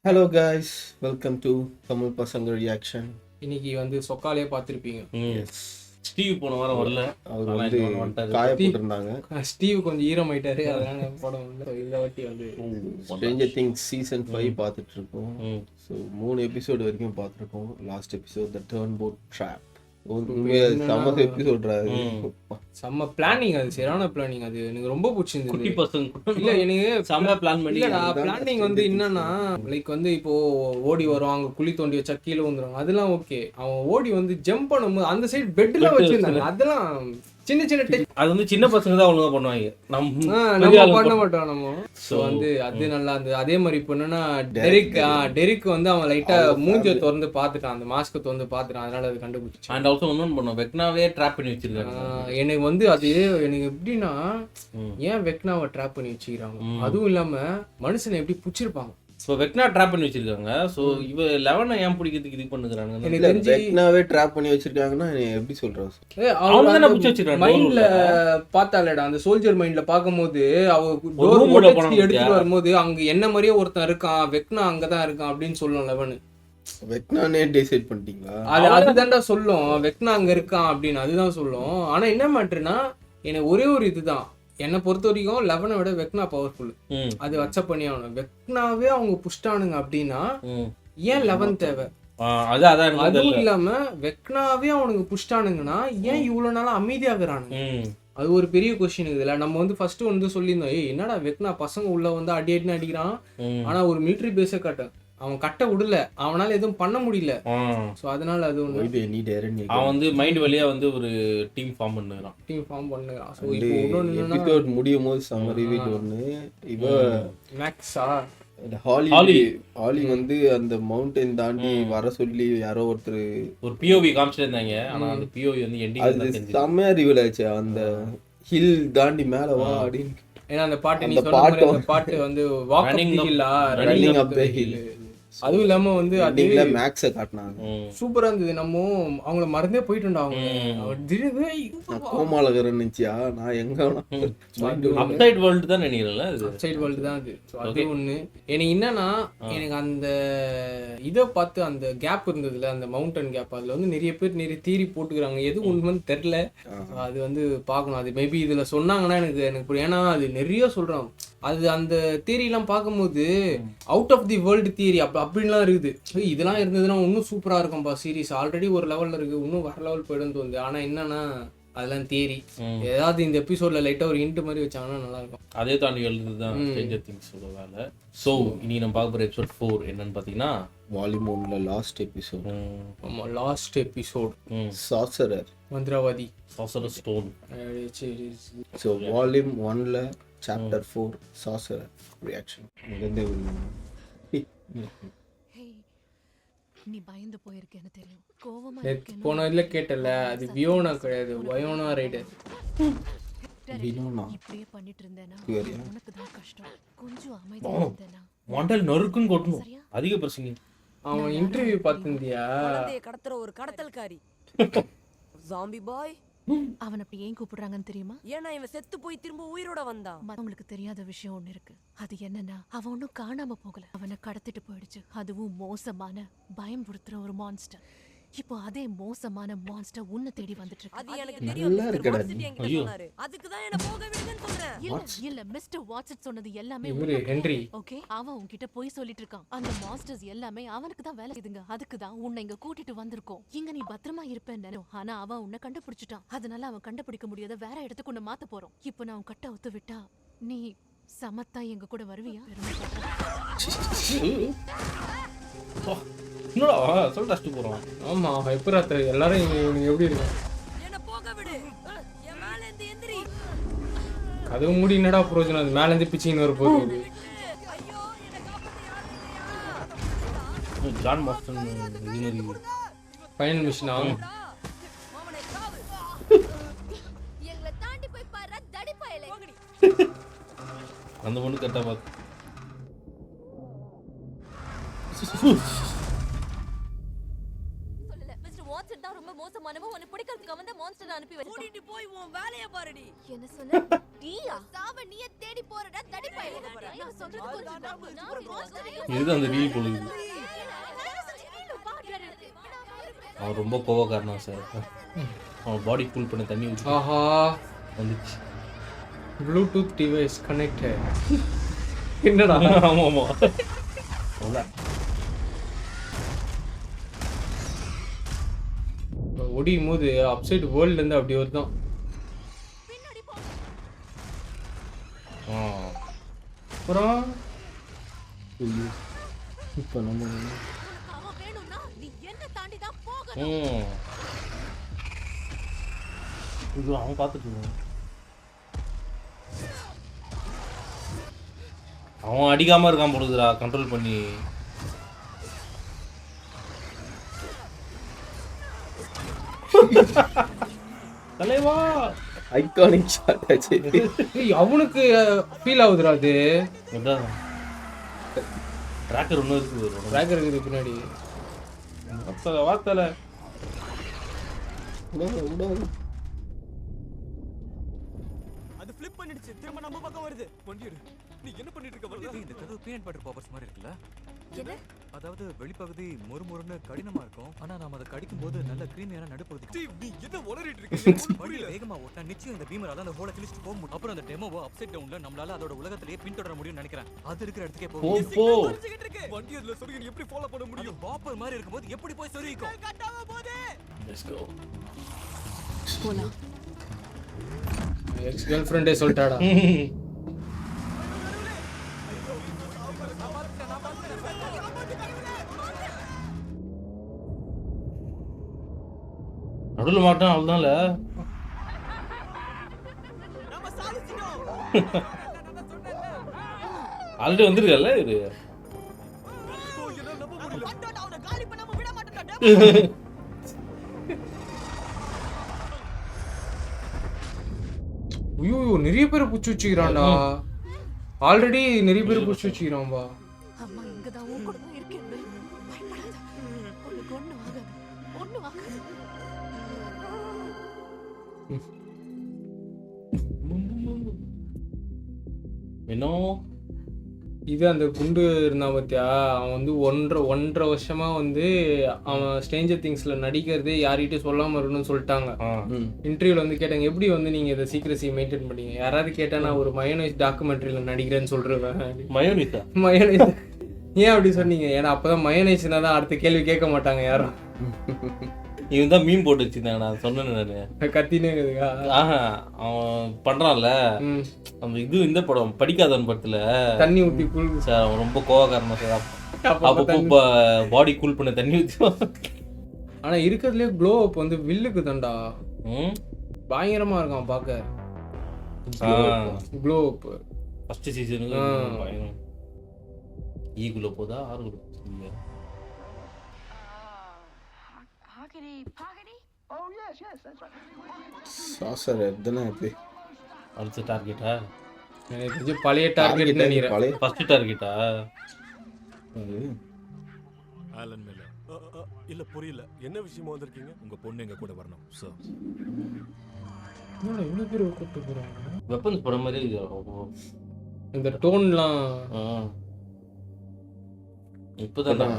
Hello guys, welcome to Tamil பசங்க reaction. இன்னைக்கு வந்து சொக்காலே பார்த்துருப்பீங்க. ஸ்டீவ் போன வாரம் வரல, அவர் வந்து காய போட்டிருந்தாங்க. ஸ்டீவ் கொஞ்சம் ஈரமாயிட்டாரு, அதனால போட முடியல. இந்த வாட்டி வந்து ஸ்ட்ரேஞ்சர் திங்ஸ் சீசன் 5 பார்த்துட்டு இருக்கோம். ஸோ 3 எபிசோடு வரைக்கும் பார்த்துருக்கோம். லாஸ்ட் எபிசோட் த டர்ன் போட் ட்ராப். செம்ம எபிசோட்றாரு. செம்ம பிளானிங், அது சரியான பிளானிங். அது எனக்கு ரொம்ப பிடிச்சிருந்தது. குட்டி பசங்க இல்ல எனக்கு செம்ம பிளான் பண்ணி பிளானிங் வந்து என்னன்னா, லைக் வந்து இப்போ ஓடி வரும், அங்க குழி தோண்டி வச்சா கீழே வந்துடும், அதெல்லாம் ஓகே. அவன் ஓடி வந்து ஜம்ப் பண்ணும்போது அந்த சைடு பெட்ல வச்சிருந்தாங்க, அதெல்லாம் சின்ன சின்ன அது வந்து சின்ன பசங்க தான் ஒழுங்கா பண்ணுவாங்க. நம்ம பண்ண மாட்டோம் நம்ம. ஸோ வந்து அது நல்லா இருந்தது. அதே மாதிரி இப்போ என்னன்னா டெரிக் வந்து அவன் லைட்டா மூஞ்ச திறந்து பார்த்துட்டான், அந்த மாஸ்க் திறந்து பார்த்துட்டான், அதனால அது கண்டுபிடிச்சு. அண்ட் ஆல்சோ ஒன்றும் பண்ணோம், வெக்னாவே ட்ராப் பண்ணி வச்சிருக்காங்க. எனக்கு வந்து அது எனக்கு எப்படின்னா, ஏன் வெக்னாவை ட்ராப் பண்ணி வச்சுக்கிறாங்க, அதுவும் இல்லாம மனுஷனை எப்படி பிடிச்சிருப்பாங்க. ஸோ வெக்னா ட்ராப் பண்ணி வச்சிருக்காங்க. ஸோ இவ 11 ஏன் பிடிக்கிறதுக்கு இது பண்ணுறாங்க? எனக்கு தெரிஞ்சு வெக்னாவே ட்ராப் பண்ணி வச்சிருக்காங்கன்னா எப்படி சொல்றாரு, அவங்க தானே பிடிச்சி வச்சிருக்காங்க. மைண்ட்ல பார்த்தாலடா, அந்த சோல்ஜர் மைண்ட்ல பார்க்கும்போது அவ டோர் எடுத்துட்டு வரும்போது அங்க என்ன மாதிரியே ஒருத்தன் இருக்கான், வெக்னா அங்கதான் இருக்கான் அப்படின்னு சொல்லும் 11. வெக்னானே டிசைட் பண்ணிட்டீங்களா? அதுதான்டா சொல்லும், வெக்னா அங்க இருக்கான் அப்படின்னு, அதுதான் சொல்லும். ஆனா என்ன மேட்டர்னா, எனக்கு ஒரே ஒரு இதுதான், என்னை பொறுத்த வரைக்கும் 11 விட வெக்னா பவர்ஃபுல். அது அக்செப்ட் பண்ணி ஆகணும். வெக்னாவே அவங்க புஷ்டானுங்க அப்படின்னா ஏன் 11 தேவை? அதுவும் இல்லாம வெக்னாவே அவனுக்கு புஷ்டானுங்கன்னா ஏன் இவ்வளவு நாளா அமைதியாகிறானுங்க? அது ஒரு பெரிய கொஸ்டின் இதுல. நம்ம வந்து ஃபர்ஸ்ட் வந்து சொல்லியிருந்தோம், என்னடா வெக்னா பசங்க உள்ள வந்து அடின்னு அடிக்கிறான், ஆனா ஒரு மிலிட்டரி பேஸ அவன் கட்ட விடல, அவனால எதுவும் பண்ண முடியல. சோ அதனால அது ஒண்ணு அவன் வந்து மைண்ட் வழியா வந்து ஒரு டீம் ஃபார்ம் பண்ணுறான். சோ இப்போ இன்னொன்னு எபிசோட் முடியும் போது சம்ம ரிவீல் ஒண்ணு. இவ மேக்ஸா ஹாலி வந்து அந்த மவுண்டன் தாண்டி வர சொல்லி யாரோ ஒருத்தர் ஒரு பிஓவி காமிச்சிருந்தாங்க. ஆனா அந்த பிஓவி வந்து எண்டிங் செம்மையா ரிவீல் ஆச்சு. அந்த ஹில் தாண்டி மேல வா அப்படின்னு. ஏன்னா அந்த பாட்டு நீ சொன்ன மாதிரி அந்த பாட்டு வந்து வாக்கிங் ஹில்லா, ரன்னிங் அப் தி ஹில். அதுவும் இல்லாம வந்து அதுல மேக்ஸ காட்டினாங்க, சூப்பரா இருந்தது. நம்ம அவங்கள மறந்தே போயிட்டோம்டா. அவங்க கோமாலகரன் இருந்துச்சியா, நான் எங்க அப்சைட் வேர்ல்ட் தான் நினைக்கிறேன்ல, அது அப்சைட் வேர்ல்ட் தான் அது. அது ஒண்ணு எனக்கு என்னன்னா, எனக்கு அந்த இதை பார்த்து அந்த கேப் இருந்ததுல, அந்த மவுண்டன் கேப், அதுல வந்து நிறைய பேர் நிறைய தீரி போட்டுக்கிறாங்க, எது உண்மைன்னு தெரியல. அது வந்து பார்க்கணும். அது மேபி இதுல சொன்னாங்கன்னா எனக்கு ஏன்னா அது நிறைய சொல்றாங்க. அது அந்த தியரிலாம் பார்க்கும்போது out of the world theory அப்படின்லாம் இருக்குது. இதெல்லாம் இருந்ததுன்னா இன்னும் சூப்பரா இருக்கும்பா சீரிஸ். ஆல்ரெடி ஒரு லெவல்ல இருக்கு, இன்னும் வர லெவல் போயிடும் தோணுது. ஆனா என்னன்னா அதெல்லாம் தியரி. ஏதாவது இந்த எபிசோட்ல லைட்டா ஒரு ஹிண்ட் மாதிரி வச்சாங்கன்னா நல்லா இருக்கும். அதே தாண்டி எழுதுதான் ஸ்ட்ரேஞ்சர் திங்ஸோட வேலை. ஸோ இனி நம்ம பார்க்க போகிற எபிசோட் 4 என்னன்னு பார்த்தீங்கன்னா, வால்யூம் 1ல லாஸ்ட் எபிசோட். ஆமா, லாஸ்ட் எபிசோட் சார்சரர், மந்திரவாதி, சார்சரர் ஸ்டோன். ஸோ வால்யூம் 1ல சாப்டர் 4 சார்சரர் ரியாக்ஷன். நீ பயந்து போயிருக்கேன்னு தெரியும், கோவமா போன இதுல கேட்டல, அது வியோனா கிடையாது, வயோனா ரைடர். இப்படியே பண்ணிட்டு இருந்தேனா உனக்கு தான் கஷ்டம். கொஞ்சம் அமைதியா இருந்தேனா மண்டல் நொறுக்குன்னு கொட்டணும். அதிக பிரச்சனை. அவன் இன்டர்வியூ பார்த்திருந்தியா? கடத்துற ஒரு கடத்தல்காரி ஜாம்பி பாய். அவன் அப்படி ஏன் கூப்பிடுறாங்கன்னு தெரியுமா? ஏன்னா இவன் செத்து போய் திரும்ப உயிரோட வந்தான். அவங்களுக்கு தெரியாத விஷயம் ஒண்ணு இருக்கு. அது என்னன்னா, அவன் ஒன்னும் காணாம போகல, அவனை கடத்திட்டு போயிடுச்சு. அதுவும் மோசமான பயம்புறுத்துற ஒரு மான்ஸ்டர். இப்போ அதே மோசமான மான்ஸ்டர் உன்னை தேடி வந்துட்டு இருக்கு. அது எனக்கு தெரியும். அதுக்கு தான் என்ன போக விடுங்கன்னு சொல்றேன். இல்ல மிஸ்டர் வாட்சன் சொன்னது எல்லாமே ஹென்றி. ஓகே, அவன் உன்கிட்ட போய் சொல்லிட்டு இருக்கான். அந்த மான்ஸ்டர்ஸ் எல்லாமே அவனுக்கு தான் வேலை செய்யுதுங்க. அதுக்கு தான் உன்னை இங்க கூட்டிட்டு வந்திருக்கோம். இங்க நீ பத்திரமா இருப்பேன்னு. ஆனா அவன் உன்னை கண்டுபிடிச்சிட்டான். அதனால அவன் கண்டுபிடிக்க முடியாத வேற இடத்துக்கு உன்னை மாத்த போறோம். இப்போ நான் உன் கட்ட ஒத்து விட்டா நீ சமத்தா எங்க கூட வருவியா? என்னடா சொல்லிட்டு அடிச்சுட்டு போறோம். ஆமா, எப்பரா எல்லாரும் எப்படி இருக்காங்க? என்ன போக விடு. என் மேல இருந்து எந்திரி. கதவு மூடி என்னடா பிரயோஜனம்? அது மேல இருந்து பிச்சின்னு வர போகுது. ஐயோ, என்ன காப்பாத்து. John மாஸ்டன் வினரி final மிஷனா? மாமனே காவு. எங்களை தாண்டி போய் பாரு தடி பயலே. அந்த பொண்ணு கரெக்டா பாத்து. ரொம்ப மோசமானவன், உன்னை பிடிக்கிறதுக்கு அவன் தான் மான்ஸ்டர் அனுப்பி வச்சான். கூட்டிட்டு போய் உன் வேலைய பாருடி. என்ன சொன்ன? டீயா? சாவ நீயே தேடி போறடா தடி பையன். நான் சொல்றது கொஞ்சம் நம்பு. இதுதான் அந்த ரீல் பொழுது. அவன் ரொம்ப கோவக்காரனா சார். அவன் பாடி கூல் பண்ண தண்ணி ஊற்றி ஆஹா வந்துச்சு. Bluetooth device connected. என்னடா ஆமாம் ஆமாம் அவ்வளோ ஒடியும் போது அப்சைட் வேர்ல்ட்ல இருந்து அப்படி வருதான். அப்புறம் இப்போ நம்ம அவன் வேணும்னா நீ என்ன தாண்டி தான் போகணும். இது அவன் பார்த்துட்டு இருக்கான். அவன் அடிக்காம இருக்கான் பொழுதுடா கண்ட்ரோல் பண்ணி. தலைவா ஐகானிக் ஷாட் ஆச்சு. அவனுக்கு ஃபீல் ஆகுதுடா அது. ட்ராக்கர் ஒன்றும் இருக்குது. ட்ராக்கர் இருக்குது பின்னாடி. வார்த்தல அது ஃபிளிப் பண்ணிடுச்சு. திரும்ப நம்ம பக்கம் வருது. வண்டியடு. நீ என்ன பண்ணிட்டு இருக்க வரது? இந்த கதவு பீனட் பட்டர் பாப்பர்ஸ் மாதிரி இருக்குல்ல? என்ன? அதாவது வெளிப்பகுதி மொறுமொறுன்னு கடினமா இருக்கும். ஆனா நாம அதை கடிக்கும் போது நல்ல கிரீமியான நடுப்பகுதி. டேய் நீ என்ன உளறிட்டு இருக்க? புரியல. வேகமா ஓட்டா நிச்சயம் இந்த பீமரால அந்த ஹோலை கிழிச்சிட்டு போக முடியும். அப்புறம் அந்த டெமோவை அப்சைட் டவுன்ல நம்மளால அதோட உலகத்திலேயே பின்தொடர முடியும்னு நினைக்கிறேன். அது இருக்கிற இடத்துக்கே போகும். போ வண்டி அதுல சொருகி எப்படி ஃபாலோ பண்ண முடியும்? பாப்பர் மாதிரி இருக்கும்போது எப்படி போய் சொருகிக்கும்? கட்டாம போதே. Let's go. போலாம். எக்ஸ் கேர்ள் ஃப்ரெண்டே சொல்லிட்டாடா. நடுவில் மாட்டான் அவ்வளோதான்ல. ஆல்ரெடி வந்துருக்கல இது. ஐயோ நிறைய பேர் புடிச்சு வச்சுக்கிறான்டா. ஆல்ரெடி நிறைய பேர் புடிச்சு வச்சுக்கிறான்பா. அம்மா இங்கதான் உன் கூட தான் இருக்கேன். பயப்படாத. உனக்கு ஒண்ணும் ஆகாது. ஒண்ணும் ஆகாது. என்ன இது அந்த குண்டு இருந்தான் பார்த்தியா, அவன் வந்து ஒன்றரை வருஷமா வந்து அவன் ஸ்ட்ரேஞ்சர் திங்ஸ்ல நடிக்கிறதே யார்கிட்டயும் சொல்லாம இருக்கணும்னு சொல்லிட்டாங்க. இன்டர்வியூல வந்து கேட்டாங்க எப்படி வந்து நீங்க இதை சீக்கிரசி மெயின்டைன் பண்ணீங்க. யாராவது கேட்டா நான் ஒரு மயோனைஸ் டாக்குமெண்ட்ரியில நடிக்கிறேன்னு சொல்றேன். மயோனிஸா? மயோனைஸ் ஏன் அப்படி சொன்னீங்க? ஏன்னா அப்பதான் மயோனைஸ்னா தான் அடுத்த கேள்வி கேட்க மாட்டாங்க யாரும். இவன் தான் மீன் போட்டு வச்சிருந்தாங்க. நான் சொன்னேன் நானு கத்தினே இருக்குதுக்கா. அவன் பண்றான்ல அந்த இது இந்த படம் படிக்காதவன் படத்துல தண்ணி ஊத்தி கூல் சார் அவன் ரொம்ப கோவக்காரமா சார். அப்பப்போ பாடி கூல் பண்ண தண்ணி ஊற்றுவான். ஆனா இருக்கிறதுலே க்ளோ அப் வந்து வில்லுக்கு தான்டா பயங்கரமா இருக்கான் பாக்க. க்ளோ அப் ஃபர்ஸ்ட் சீசனுக்கு பயங்கரம். ஈக்குள்ள போதா ஆறுக்குள்ள போதா? சாசர் எதுனா இது அடுத்த டார்கெட்டா? எனக்கு தெரிஞ்சு பழைய டார்கெட் நினைக்கிறேன். பழைய ஃபர்ஸ்ட் டார்கெட்டா? ஆலன் மேல இல்ல புரியல. என்ன விஷயமா வந்திருக்கீங்க? உங்க பொண்ணு எங்க கூட வரணும் சார். இவ்வளவு பேர் கூப்பிட்டு போறாங்க. வெப்பன்ஸ் படம் மாதிரி இந்த டோன்லாம் இப்போதான்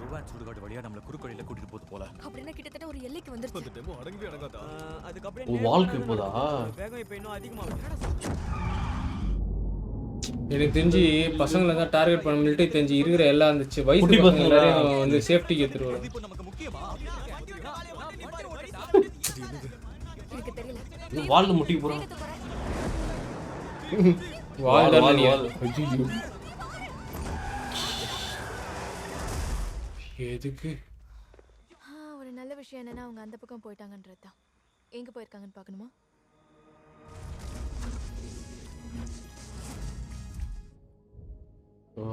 ருவான் சுடுகாடு வழியா நம்மள குறுக்கோடியில கூட்டிட்டு போது போல. அப்படினா கிட்டத்தட்ட ஒரு எல்லைக்கு வந்துருச்சு. அந்த டெமோ அடங்கவே அடங்காதா? அதுக்கு அப்படியே வால்க்கு போதா? வேகம் இப்ப இன்னும் அதிகமாகுது. எனக்கு தெரிஞ்சு பசங்களை தான் டார்கெட் பண்ண மிலிட்டரி தெரிஞ்சு இருக்கிற எல்லாம் இருந்துச்சு. வயசு பசங்க எல்லாரையும் வந்து சேஃப்டிக்கு எடுத்துருவாங்க. இப்போ நமக்கு முக்கியமா எனக்கு தெரியல. இது வால்ல முட்டி போறான். வால் தான் நீ. ஐயோ எதுக்கு? ஒரு நல்ல விஷயம் என்னன்னா அவங்க அந்த பக்கம் போயிட்டாங்கன்றது தான். எங்க போயிருக்காங்கன்னு பார்க்கணுமா? ஓ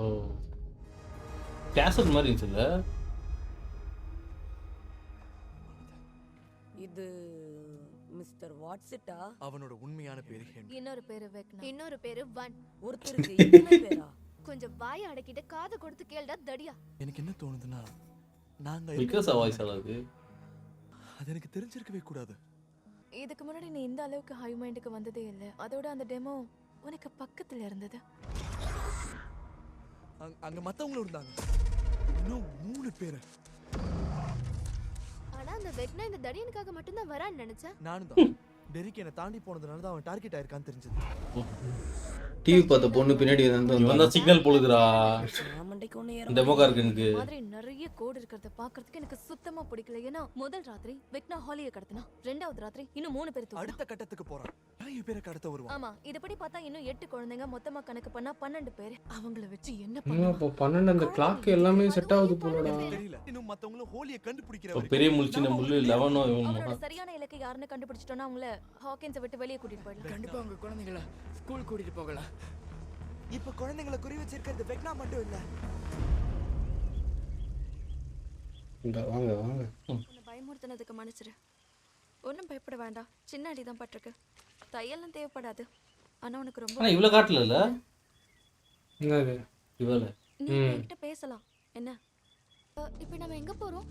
கேசட் மாதிரி இருந்துச்சுல்ல இது மிஸ்டர் வாட்ஸ்டா? அவனோட உண்மையான பேரு ஹென்றி. இன்னொரு பேரு வெக்னா. இன்னொரு பேரு வன். ஒருத்தருக்கு இத்தனை பேரா? கொஞ்சம் வாயை அடக்கிட்டு காது கொடுத்து கேளுடா தடியா. எனக்கு என்ன தோணுதுன்னா நாங்க பிகாஸ் வாய்ஸ் அழகு. அது எனக்கு தெரிஞ்சிருக்கவே கூடாது. இதுக்கு முன்னாடி நீ இந்த அளவுக்கு ஹை மைண்டுக்கு வந்ததே இல்லை. அதோட அந்த டெமோ உனக்கு பக்கத்துல இருந்தது. அங்க மத்தவங்களும் இருந்தாங்க. இன்னும் 3 பேர். ஆனா அந்த வெக்னா இந்த தடியனுக்காக மட்டும்தான் வரான்னு நினைச்சேன். நானும் தான். டெரிக் என்ன தாண்டி போனதுனால தான் அவன் டார்கெட் ஆயிருக்கான்னு தெரிஞ்சது. டிவி பார்த்த பொண்ணு பின்னாடி வந்து இவன் தான் சிக்னல் போடுதுடா டெமோகார்கனுக்கு. மாதிரி நிறைய கோட் இருக்கிறத பாக்குறதுக்கு எனக்கு சுத்தமா பிடிக்கல. ஏன்னா முதல் ராத்திரி வெக்னா ஹாலியை கடத்தினா, 2வது ராத்திரி இன்னும் 3 பேர் தூக்கினா. அடுத்த கட்டத்துக்கு போறான். நிறைய பேரை கடத்த வருவான். ஆமா, இதப்படி பார்த்தா இன்னும் 8 குழந்தைங்க, மொத்தமா கணக்கு பண்ணா 12 பேர். அவங்கள வச்சு என்ன இப்போ பண்ணுவான்? 12 அந்த கிளாக் எல்லாமே செட் ஆகுது போலடா. தெரியல. இன்னும் மத்தவங்களும் ஹோலியை கண்டுபிடிக்கிற ஒரு பெரிய முள்ளின முள்ளு 11 அவரோட சரியான இலக்கை யாருன்னு கண்டுபிடிச்சிட்டோம்னா அவங்கள ஹாக்கின்ஸை விட்டு வெளியே கூட்டிட்டு போயிடலாம். கண்டிப்பா அவங்க குழந்தைங்கள ஸ்கூல் கூட்டிட்டு போகலாம். இப்ப குழந்தைங்களை குறி வச்சிருக்கிறது வெக்னா மட்டும் இல்ல. வாங்க வாங்க. உன்னை பயமுறுத்தினதுக்கு மன்னிச்சிரு. ஒன்றும் பயப்பட வேண்டாம். சின்ன அடி தான் பட்டிருக்கு. தையெல்லாம் தேவைப்படாது. ஆனா உனக்கு ரொம்ப ஆனா இவ்வளவு காட்டல என்னது இவள நீ என்கிட்ட பேசலாம். என்ன இப்போ நம்ம எங்க போறோம்?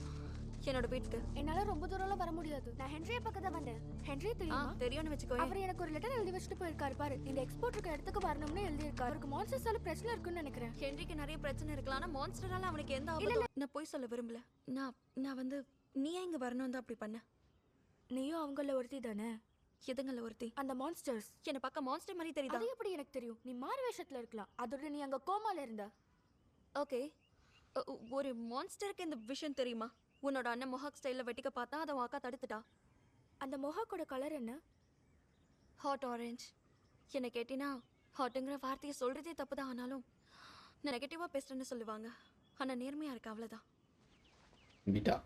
என்னோட வீட்டுக்கு. என்னால ரொம்ப தூரம்லாம் வர முடியாது. நான் ஹென்ரிய பக்கத்துல வந்தேன். ஹென்ரிய தெரியுமா? தெரியும்னு வெச்சுக்கோ. அவர் எனக்கு ஒரு லெட்டர் எழுதி வச்சிட்டு போயிருக்காரு பாரு. இந்த எக்ஸ்போர்ட் இருக்க இடத்துக்கு வரணும்னு எழுதி இருக்காரு. அவருக்கு மான்ஸ்டர்ஸால பிரச்சனை இருக்குன்னு நினைக்கிறேன். ஹென்ரிக்கு நிறைய பிரச்சனை இருக்கலாம். ஆனா மான்ஸ்டரால அவனுக்கு எந்த ஆபத்தும் இல்ல. நான் போய் சொல்ல விரும்பல. நான் வந்து நீ இங்க வரணும் தான் அப்படி பண்ண. நீயும் அவங்கள ஒருத்தி தானே? எதுங்கள ஒருத்தி? அந்த மான்ஸ்டர்ஸ். என்ன பக்கம் மான்ஸ்டர் மாதிரி தெரியுதா? அது எப்படி எனக்கு தெரியும்? நீ மாறு வேஷத்துல இருக்கலாம். அதோட நீ அங்க கோமால இருந்த. ஓகே. ஒரு மான்ஸ்டருக்கு இந்த விஷயம் தெரியுமா? உன்னோட அண்ணன் மொஹாக் ஸ்டைலில் வெட்டிக்க பார்த்தா அதை உன் அக்கா தடுத்துட்டா. அந்த மொஹாக்கோட கலர் என்ன? Hot orange. என்னை கேட்டினா ஹாட்டுங்கிற வார்த்தையை சொல்கிறதே தப்பு தான். ஆனாலும் நான் நெகட்டிவாக பேசுகிறேன்னு சொல்லுவாங்க. ஆனால் நேர்மையாக இருக்கு, அவ்வளோதான். பீட்டா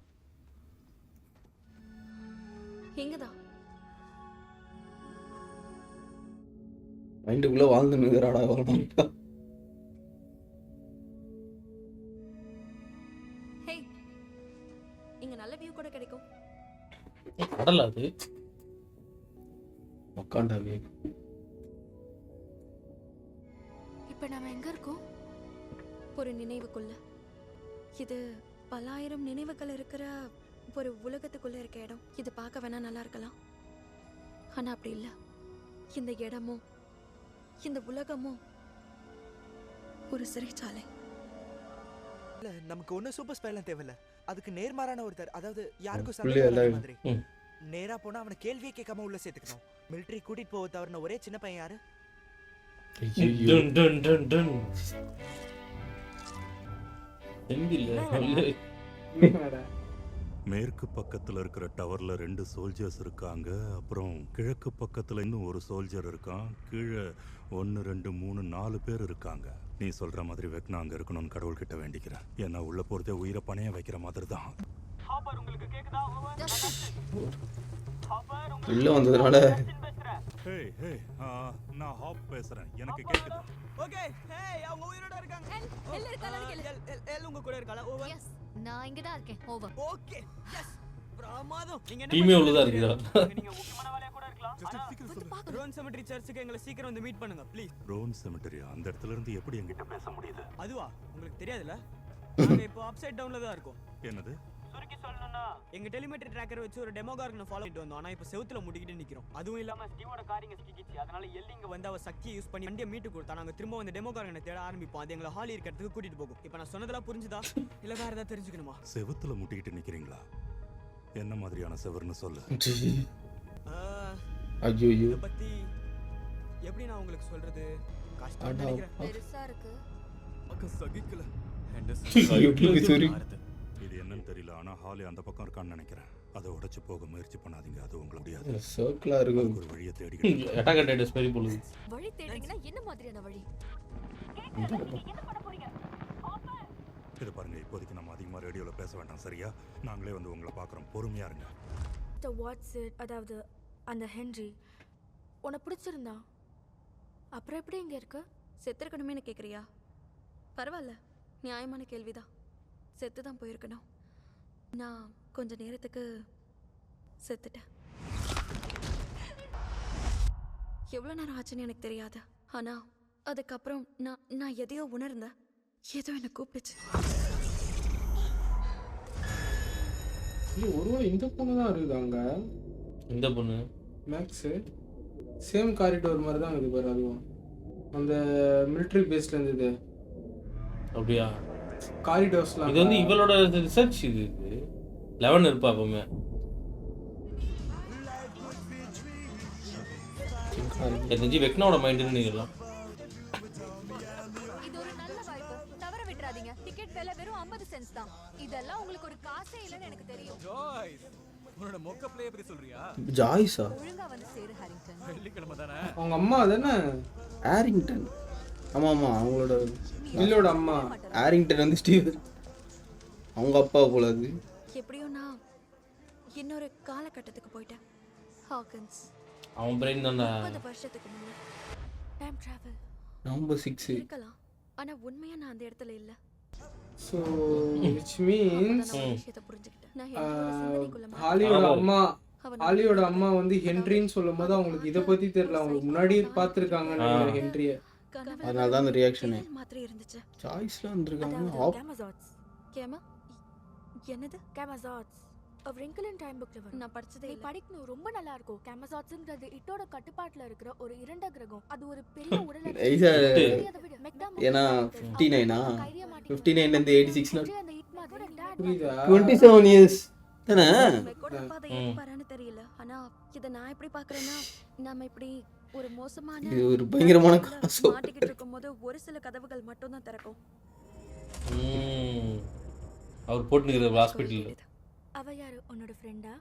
இங்கே தான் மைண்டுக்குள்ள வாழ்ந்து நிற்கிறாடா வரணும். ஹே, இங்கே நல்ல வியூ கூட கிடைக்கும். கடல அது உக்காண்டாவே. இப்போ நாம எங்கே இருக்கோம்? ஒரு நினைவுக்குள்ள. இது பல ஆயிரம் நினைவுகள் இருக்கிற ஒரு உலகத்துக்குள்ள இருக்க இடம். இது பார்க்க வேணா நல்லா இருக்கலாம், ஆனா அப்படி இல்லை. இந்த இடமும் இந்த உலகமும் ஒரு சிறைச்சாலை. இல்ல, நமக்கு ஒன்னும் சூப்பர் ஸ்பைலாம் தேவையில்ல. அதுக்கு நேர்மாறான ஒருத்தர், அதாவது யாருக்கும் புள்ளியா சந்தேகம் இல்ல. மாதிரி நேரா போனா அவனை கேள்வியே கேட்காம உள்ள சேர்த்துக்கணும். மிலிட்டரி கூட்டிட்டு போக தவறின ஒரே சின்ன பையன் யாரு? டன் டன் டன் டன் எங்கில்ல மேற்கு பக்கத்துல இருக்கிற டவர்ல 2 சோல்ஜர்ஸ் இருக்காங்க. அப்புறம் கிழக்கு பக்கத்துல இன்னும் ஒரு சோல்ஜர் இருக்கான். கீழே 1 2 3 4 பேர் இருக்காங்க. நீ சொல்ற மாதிரி வெக்னா அங்க இருக்கணும்னு கடவுள் கிட்ட வேண்டிக்கிறேன். ஏன்னா உள்ள போறதே உயிரை பணைய வைக்கிற மாதிரி தான். உள்ள வந்ததுனால ஹே ஹே நான் ஹாப் பேசுறேன். எனக்கு கேக்குதா? ஓகே. ஹே, அவங்க உயிரோட இருக்காங்க. எல் இருக்காளான்னு கேளு. எல் உங்க கூட இருக்காளா? ஓவர். எஸ், நான் இங்க தான் இருக்கேன். ஓவர். ஓகே. எஸ். பிரமாதம். நீங்க டீமே உள்ளதா இருக்குடா. நீங்க முக்கியமான வேலையா கூட இருக்கலாம். ரோன் செமெட்ரி சர்ச்சுக்கு எங்களை சீக்கிரம் வந்து மீட் பண்ணுங்க ப்ளீஸ். ரோன் செமெட்டரியா? அந்த இடத்துல இருந்து எப்படி என்கிட்ட பேச முடியுது? அதுவா உங்களுக்கு தெரியாதுல? நாங்க இப்போ அப்சைட் டவுன்ல தான் இருக்கோம். என்னது? சுருக்கி சொல்லணும்னா எங்க டெலிமெட்ரி ட்ராக்கர் வச்சு ஒரு டெமோகார்கனை ஃபாலோ பண்ணிட்டு வந்தோம். ஆனா இப்போ செவுத்துல முட்டிக்கிட்டு நிக்கிறோம். அதுவும் இல்லாம ஸ்டீவோட காரிங்க சிக்கிச்சு. அதனால எல்லிங்க வந்து அவ சக்தியை யூஸ் பண்ணி வண்டியை மீட்டு கொடுத்தா. நாங்க திரும்ப வந்து டெமோகார்கனை தேட ஆரம்பிப்போம். அது எங்களை ஹாலி இருக்க இடத்துக்கு கூட்டிட்டு போகும். இப்போ நான் சொன்னதெல்லாம் புரிஞ்சுதா இல்ல வேற ஏதாவது தெரிஞ்சுக்கணுமா? செவுத்துல முட்டிக்கிட்டு நிக்கிறீங்களா? என்ன மாதிரியான செவர்னு சொல்லு. ஐயோ இத பத்தி எப்படி நான் உங்களுக்கு சொல்றது? கஷ்டம் நினைக்கிறேன். பெருசா இருக்கு. அக்க சகிக்கல. இது என்னன்னு தெரியல. ஆனா ஹாலி அந்த பக்கம் இருக்கான்னு நினைக்கிறேன். அதை உடைச்சு போக முயற்சி பண்ணாதீங்க. அது உங்களுக்கு முடியாது. சர்க்கிளா இருக்கு. ஒரு வழியை தேடிக்கிட்டு எட்டாகட்டேட் ஸ்பெரி போலுது. வழி தேடுறீங்கன்னா என்ன மாதிரியான வழி? இது பாருங்க, இப்போதைக்கு நம்ம அதிகமா ரேடியோல பேச வேண்டாம், சரியா? நாங்களே வந்து உங்களை பார்க்குறோம். பொறுமையா இருங்க. Watts it? அதாவது அந்த ஹென்றி உன்னை பிடிச்சிருந்தா அப்புறம் எப்படி இங்கே இருக்கு? செத்துருக்கணுமே கேட்குறியா? பரவாயில்ல, நியாயமான கேள்விதான். செத்து தான் போயிருக்கணும். நான் கொஞ்ச நேரத்துக்கு செத்துட்டேன். எவ்வளோ நேரம் ஆச்சுன்னு எனக்கு தெரியாது. ஆனால் அதுக்கப்புறம் நான் எதையோ உணர்ந்தேன். ஏதோ என்னை கூப்பிடுச்சு. ஒருவேளை இந்த பொண்ணு தான் இருக்குதாங்க. இந்த பொண்ணு மேக்ஸு சேம் காரிடோர் மாதிரி தான் இது பாரு அதுவும் அந்த மிலிட்ரி பேஸ்ல இருந்தது அப்படியா? காரிடோர்ஸ்லாம் இது வந்து இவளோட ரிசர்ச். இது 11 இருப்பா அப்பவுமே. தெரிஞ்சு வெக்னாவோட மைண்டுன்னு நீங்களாம். இது ஒரு நல்ல வாய்ப்பு, தவற விட்டுறாதீங்க. டிக்கெட் விலை வெறும் 50 சென்ட்ஸ் தான். இதெல்லாம் உங்களுக்கு ஒரு காசே இல்லைன்னு எனக்கு தெரியும். ஜாய்ஸ், உன்னோட மொக்க பிளே பத்தி சொல்றியா? ஜாய்ஸா? ஒழுங்கா வந்து சேரு ஹாரிங்டன். வெள்ளிக்கிழமை தானே. அவங்க அம்மா தானே ஆரிங்டன். ஆமா ஆமா, அவங்களோட வில்லோட அம்மா. ஆரிங்டன் வந்து ஸ்டீவ் அவங்க அப்பா போல. அது எப்படியோ நான் இன்னொரு காலகட்டத்துக்கு போயிட்டேன். ஹாக்கன்ஸ் அவன் பிரெயின் தான்டா. 30 வருஷத்துக்கு முன்ன டைம் டிராவல் நம்பர் 6 இருக்கலாம், ஆனா உண்மையா நான் அந்த இடத்துல இல்ல. ஸோ விச் மீன்ஸ் நான் ஒரு விஷயத்தை புரிஞ்சுக்கிட்டேன். நான் ஹென்ரியோட சிந்தனைக்குள்ள மாட்டிக்கிட்டேன். ஹாலியோட அம்மா வந்து ஹென்ரின்னு சொல்லும் போது அவங்களுக்கு இதை பத்தி தெரியல. அவங்களுக்கு முன்னாடி பார்த்துருக்காங்க ஹென்ரிய. கனவுல அதனால தான் அந்த ரியாக்ஷனே. நிழல் மாதிரி இருந்துச்சு. சாய்ஸ்ல வந்திருக்காங்க. அதாவது கேமசாட்ஸ். என்னது கேமசாட்ஸ்? A Wrinkle in Time bookல வரும். நான் படிச்சதே இல்ல. படிக்கணும், ரொம்ப நல்லா இருக்கும். கேமசாட்ஸ்ங்கிறது இட்டோட கட்டுப்பாட்டுல இருக்கிற ஒரு இருண்ட கிரகம். அது ஒரு பெரிய உடல் ஏன்னா 59 59 ல இருந்து 86 புரியுதா? 27 இயர்ஸ் தானே. பாருன்னு தெரியல. ஆனா இத நான் எப்படி பாக்குறேன்னா, நாம இப்படி ஒரு மோசமான இது ஒரு பயங்கரமான காசு. மாட்டிக்கிட்டு இருக்கும்போது ஒரு சில கதவுகள் மட்டும் தான் திறக்கும். அவர் போட்டுக்கிற ஹாஸ்பிட்டல். அவ யாரு? உன்னோட ஃப்ரெண்டா?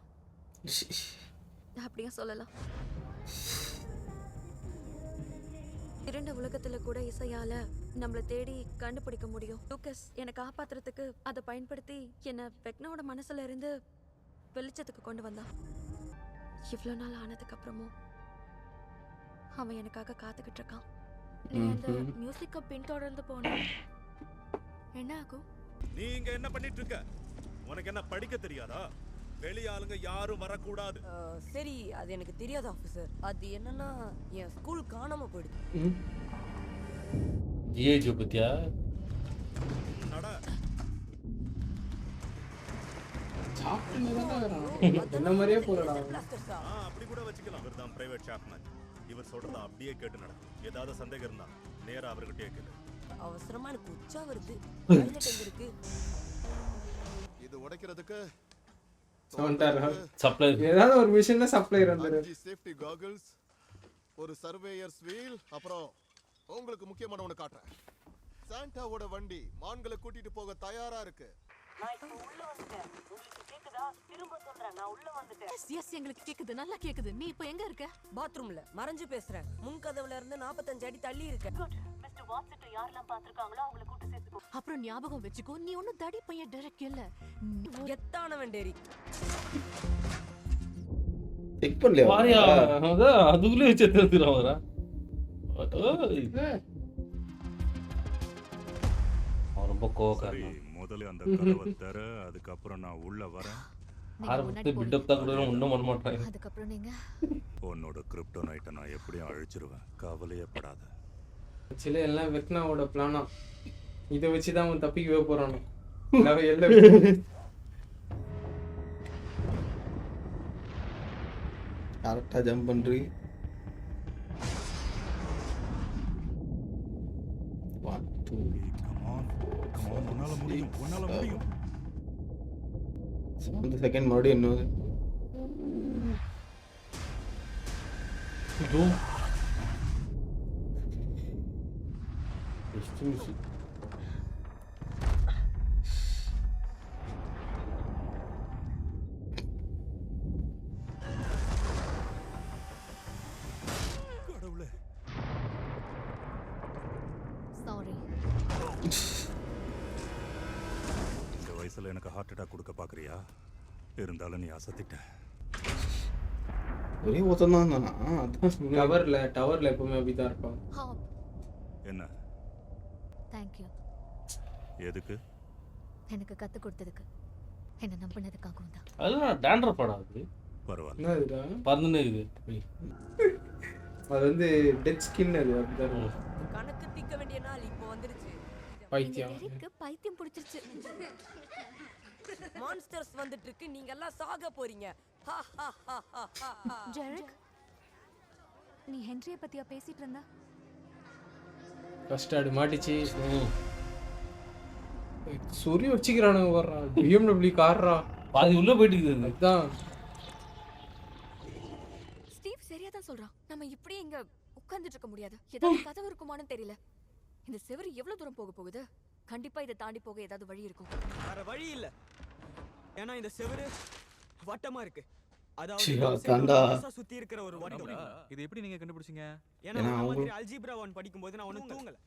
அப்படியே சொல்லலாம். இரண்ட உலகத்துல கூட இசையால நம்மள தேடி கண்டுபிடிக்க முடியும். லூக்கஸ் என்னை காப்பாத்துறதுக்கு அதை பயன்படுத்தி என்ன வெக்னாவோட மனசுல இருந்து வெளிச்சத்துக்கு கொண்டு வந்தான். இவ்வளவு நாள் ஆனதுக்கு அப்புறமும் அவன் எனக்காக காத்துக்கிட்டு இருக்கான். நீ அந்த மியூசிக்கை பின்தொடர்ந்து போனா என்ன ஆகும்? நீ இங்க என்ன பண்ணிட்டு இருக்க? உனக்கு என்ன படிக்க தெரியாதா? வெளிய ஆளுங்க யாரும் வரக்கூடாது. சரி, அது எனக்கு தெரியாது ஆஃபீஸர். அது என்னன்னா என் ஸ்கூல் காணாம போயிடுது. ஜிஏஜி பத்தியா? நட. என்ன மாதிரியே போறடா. அப்படி கூட வச்சுக்கலாம். இவர்தான் பிரைவேட் ஷாப்மேன். இவர் சொல்றத அப்படியே கேட்டு நட. ஏதாவது சந்தேகம் இருந்தா நேரா அவர்கிட்டயே கேளு. அவசரமா எனக்கு உச்சா வருது. இருக்கு இது உடைக்கிறதுக்கு சப்ளை ஏதாவது ஒரு மிஷின்ல சப்ளையர் வந்தாரு. சேஃப்டி காகல்ஸ், ஒரு சர்வேயர்ஸ் வீல், அப்புறம் உங்களுக்கு முக்கியமான ஒன்னு காட்டுறேன். சாண்டாவோட வண்டி மான்களை கூட்டிட்டு போக தயாரா இருக்கு. நான் இப்ப உள்ள வந்துட்டேன். உங்களுக்கு கேக்குதா? திரும்ப சொல்றேன், நான் உள்ள வந்துட்டேன். எஸ் எங்களுக்கு கேக்குது, நல்லா கேக்குது. நீ இப்போ எங்க இருக்க? பாத்ரூம்ல மறைஞ்சு பேசுறேன். முன் கதவுல இருந்து 45 அடி தள்ளி இருக்கேன். குட். மிஸ்டர் வாட்சன் யாரெல்லாம் பாத்துட்டாங்களோ அவங்கள கூட்டி சேர்த்துக்கோ. அப்புறம் ஞாபகம் வெச்சுக்கோ, நீ ஒன்னும் தடி பையன் டைரக்ட் இல்ல. கெத்தானவன் டேரி. செக் பண்ணலையா? பாரியா அத அதுக்குள்ளே வச்சு எடுத்துறாங்கடா. ரொம்ப கோவக்காரன். முதல்ல அந்த கதவை தர, அதுக்கு அப்புறம் நான் உள்ள வரேன். ஆரம்பத்துல பில்டப் தான் கூட ஒண்ணும் பண்ண மாட்டாங்க. அதுக்கு அப்புறம் நீங்க உன்னோட கிரிப்டோனைட்டை நான் எப்படியும் அழிச்சிருவேன். கவலையே படாத. ஆக்சுவலி எல்லாம் வெக்னாவோட பிளானா. இதை வச்சு தான் அவன் தப்பிக்கவே போறானோ. கரெக்டா ஜம்ப் பண்றீ. உன்னால முடியும், உன்னால முடியும். அந்த செகண்ட் மறுபடியும் என்னது? இதோ எஸ்டிமிஸ் கடவுளே. சாரி. இந்த வயசுல எனக்கு ஹார்ட் அட்டாக் கொடுக்க பாக்குறியா? இருந்தாலும் நீ அசத்திட்ட. ஒரே ஒருத்தன் தான் தானா? அதான் டவர்ல எப்பவுமே அப்படிதான் இருப்பான். என்ன? Thank you. எதுக்கு? எனக்கு கத்து கொடுத்ததுக்கு, என்ன நம்பினதுக்காகவும் தான். அதெல்லாம் டாண்டர் படாது. பரவாயில்ல. என்னதுடா? பறந்துனே இது. அது வந்து டெட் ஸ்கின். அது அப்படிதான். கணக்கு தீர்க்க வேண்டிய நாள் இப்போ வந்துருச்சு. பைத்தியம். எனக்கு பைத்தியம் பிடிச்சிருச்சு. மான்ஸ்டர்ஸ் வந்துட்டு இருக்கு. நீங்க எல்லாம் சாக போறீங்க. ஜெரிக், நீ ஹென்ரிய பத்தியா பேசிட்டு இருந்த? ஃபர்ஸ்ட் ஆடு மாட்டிச்சு. சொறி வச்சுக்கிறானுங்க வர்றா. BMW கார்ரா பாதி உள்ள போயிட்டு இருக்குது. அதான் ஸ்டீவ் சரியா தான் சொல்றான். நம்ம இப்படியே இங்க உட்கார்ந்துட்டு இருக்க முடியாது. ஏதாவது கதவு இருக்குமான்னு தெரியல. இந்த செவரு எவ்வளவு தூரம் போகுது? கண்டிப்பா இதை தாண்டி போக ஏதாவது வழி இருக்கும். வேற வழி இல்ல. ஏன்னா இந்த செவரு வட்டமா இருக்கு. சுத்தி இருக்கிற ஒரு வட்டம். இது எப்படி நீங்க கண்டுபிடிச்சீங்க? ஏன்னா அல்ஜீப்ரா 1 படிக்கும்போது நான் ஒன்னும் தூங்கல.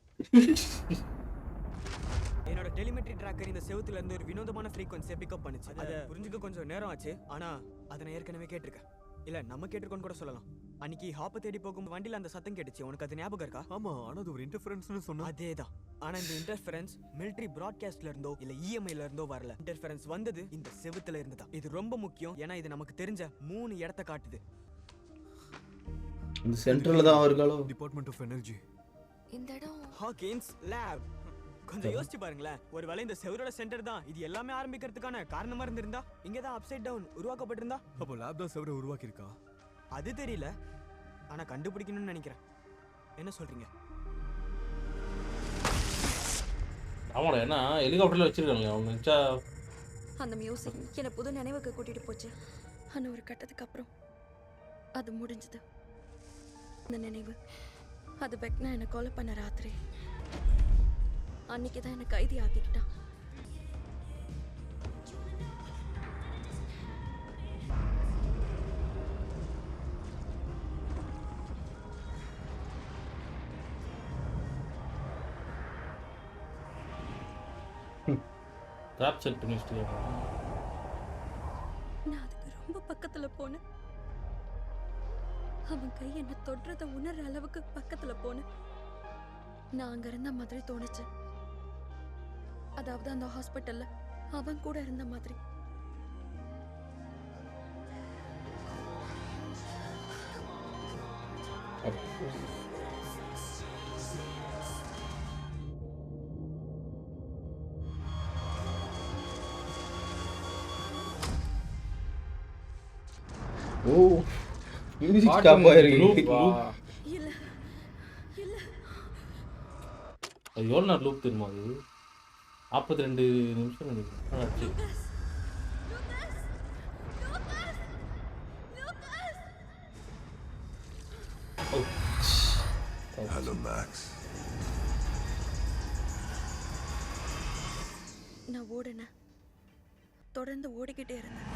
என்னோட டெலிமெட்ரி ட்ராக்கர் இந்த செவுத்துல இருந்து ஒரு வினோதமான ஃப்ரீக்வன்சியை பிக்கப் பண்ணுச்சு. அதை புரிஞ்சுக்க கொஞ்சம் நேரம் ஆச்சு. ஆனா அதை நான் ஏற்கனவே கேட்டிருக்கேன். இல்ல நம்ம கேட்டிருக்கோன்னு கூட சொல்லலாம். அன்னைக்கு ஹாப்ப தேடி போகும் வண்டியில அந்த சத்தம் கேட்டுச்சு. உனக்கு அது ஞாபகம் இருக்கா? ஆமா, ஆனா அது ஒரு இன்டர்ஃபரன்ஸ்னு சொன்னா. அதேதான். ஆனா இந்த இன்டர்ஃபரன்ஸ் மிலிட்டரி பிராட்காஸ்ட்ல இருந்தோ இல்ல இஎம்ஐல இருந்தோ வரல. இன்டர்ஃபரன்ஸ் வந்தது இந்த செவுத்துல இருந்து தான். இது ரொம்ப முக்கியம். ஏன்னா இது நமக்கு தெரிஞ்ச 3 இடத்தை காட்டுது. இந்த சென்டர்ல தான் இருக்காலோ. Department of energy. இந்த இடம் ஹாக்கின்ஸ் லேப். கொஞ்சம் யோசிச்சு பாருங்களேன். ஒருவேளை இந்த செவரோட சென்டர் தான் இது எல்லாமே ஆரம்பிக்கிறதுக்கான காரணமா இருந்திருந்தா, இங்க தான் அப்சைட் டவுன் உருவாக்கப்பட்டிருந்தா, அப்போ லேப் தான் செவரை உருவாக்கி இருக்கா? அது தெரியல. ஆனா கண்டுபிடிக்கணும்னு நினைக்கிறேன். என்ன சொல்றீங்க? ஆமாடா, ஏன்னா ஹெலிகாப்டர்ல வச்சிருக்காங்க. அவங்க நினைச்சா அந்த மியூசிக் என்ன புது நினைவுக்கு கூட்டிட்டு போச்சு. ஆனா ஒரு கட்டத்துக்கு அப்புறம் அது முடிஞ்சது. அந்த நினைவு அது வெக்னா என்ன கொலை பண்ண ராத்திரி. அன்னைக்கு தான் என்ன கைதி ஆக்கிக்கிட்டான். ட்ராப் செட் பண்ணி வச்சிருக்காங்க. நான் அதுக்கு ரொம்ப பக்கத்துல போனேன். அவன் கை என்ன தொடுறத உணர்ற அளவுக்கு பக்கத்துல போனேன். நான் அங்க இருந்த மாதிரி தோணுச்சு. அதாவது அந்த ஹாஸ்பிட்டல்ல அவன் கூட இருந்த மாதிரி. ஓ மியூசிக் ஸ்டாப் ஆயிருக்கு. இல்ல இல்ல அது எவ்வளோ நேரம் லூப் தெரியுமா? அது 42 நிமிஷம் நினைக்கிறேன். ஆச்சு. Hello Max. நான் ஓடினேன். தொடர்ந்து ஓடிக்கிட்டே இருந்தேன்.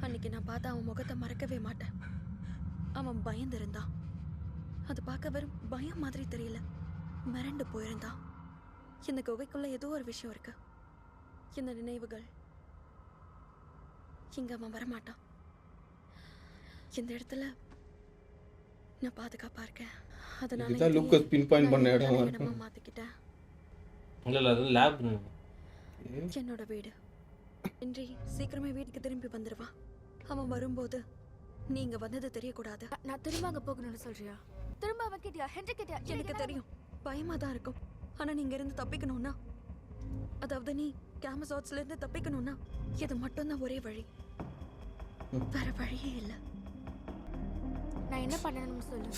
அன்னைக்கு நான் பார்த்த அவன் முகத்தை மறக்கவே மாட்டேன். அவன் பயந்து இருந்தான். அது பார்க்க வெறும் பயம் மாதிரி தெரியல, மிரண்டு போயிருந்தான். இந்த குகைக்குள்ள ஏதோ ஒரு விஷயம் இருக்கு. இந்த நினைவுகள் இங்க அவன் வரமாட்டான். இந்த இடத்துல நான் பாதுகாப்பா இருக்கேன். அதனால இதுதான் லூக்கஸ் பின் பாயிண்ட் பண்ண இடம் இடமா மாத்திக்கிட்டேன். இல்ல அது லேப். என்னோட வீடு. இன்றி சீக்கிரமே வீட்டுக்கு திரும்பி வந்துருவா. அவன் வரும்போது நீங்க வந்தது தெரியக்கூடாது. நான் திரும்ப அங்க போகணும்னு சொல்றியா? திரும்ப அவன் கிட்டயா ஹென்றி கிட்டயா? எனக்கு தெரியும், பயமா தான் இருக்கும். ஆனா நீங்க இருந்து தப்பிக்கணும்னா, அதாவது நீ கேமசாட்ஸ்ல இருந்து தப்பிக்கணும்னா இது மட்டும் தான் ஒரே வழி. வேற வழியே இல்ல. நான் என்ன பண்ணணும்னு சொல்லு.